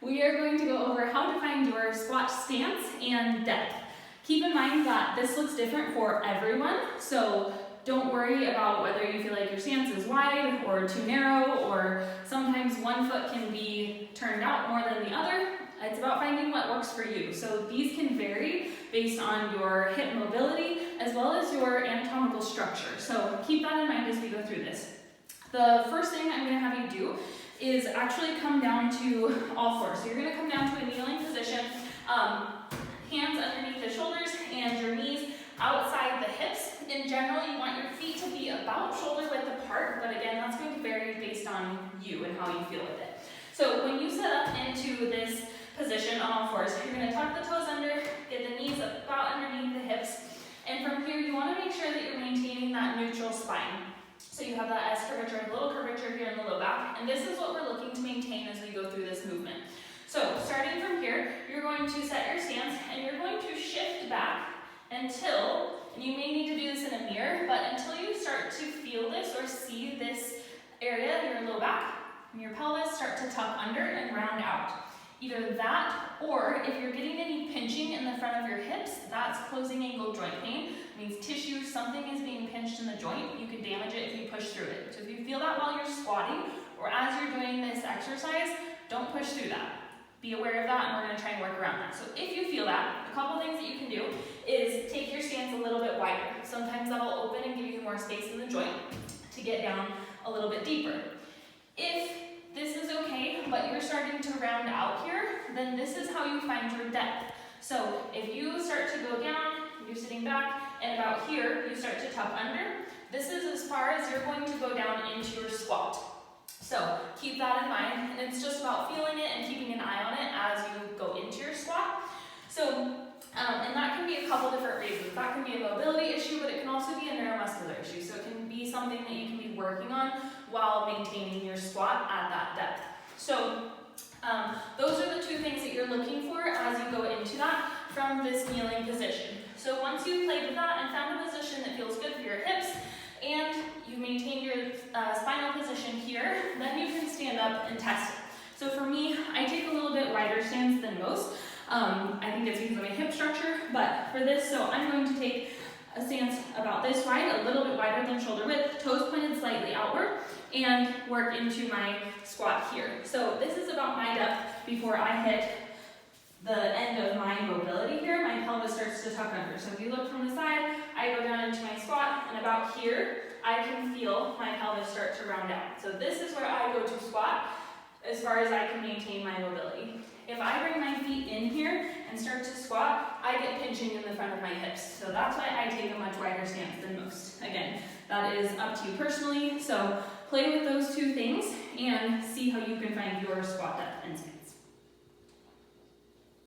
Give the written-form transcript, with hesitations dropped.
We are going to go over how to find your squat stance and depth. Keep in mind that this looks different for everyone, so don't worry about whether you feel like your stance is wide or too narrow, or sometimes one foot can be turned out more than the other. It's about finding what works for you. So these can vary based on your hip mobility as well as your anatomical structure. So keep that in mind as we go through this. The first thing I'm going to have you do is actually come down to all fours. So you're going to come down to a kneeling position, hands underneath the shoulders and your knees outside the hips. In general, you want your feet to be about shoulder width apart, but again, that's going to vary based on you and how you feel with it. So when you set up into this position on all fours, you're going to tuck the toes under, get the knees about underneath the hips, and from here you want to make sure that you're maintaining that neutral spine. So you have that S curvature, a little curvature here in the low back, and this is what we're looking to maintain as we go through this movement. So starting from here, you're going to set your stance and you're going to shift back until, and you may need to do this in a mirror, but until you start to feel this or see this area, your low back and your pelvis start to tuck under and round out. Either that, or if you're getting any pinching in the front of your hips, that's closing angle joint pain. It means tissue, something is being pinched in the joint. You can damage it if you push through it. So if you feel that while you're squatting, or as you're doing this exercise, don't push through that. Be aware of that, and we're going to try and work around that. So if you feel that, a couple things that you can do is take your stance a little bit wider. Sometimes that'll open and give you more space in the joint to get down a little bit deeper. If this is okay, but you're starting to round out here, then this is how you find your depth. So if you start to go down, you're sitting back, and about here, you start to tuck under, this is as far as you're going to go down into your squat. So keep that in mind, and it's just about feeling it and keeping an eye on it as you go into your squat. So, and that can be a couple different reasons. That can be a mobility issue, but it can also be a neuromuscular issue. So it can be something that you can be working on while maintaining your squat at that depth. So those are the two things that you're looking for as you go into that from this kneeling position. So once you've played with that and found a position that feels good for your hips, and you maintain your spinal position here, then you can stand up and test it. So for me, I take a little bit wider stance than most. I think it's because of my hip structure, but for this, so I'm going to take a stance about this wide, a little bit wider than shoulder width, toes pointed slightly outward, and work into my squat here. So this is about my depth before I hit the end of my mobility here. My pelvis starts to tuck under. So if you look from the side, I go down into my squat, and about here, I can feel my pelvis start to round out. So this is where I go to squat as far as I can maintain my mobility. If I bring my feet in here and start to squat, I get pinching in the front of my hips. So that's why I take a much wider stance than most. Again, that is up to you personally. So play with those two things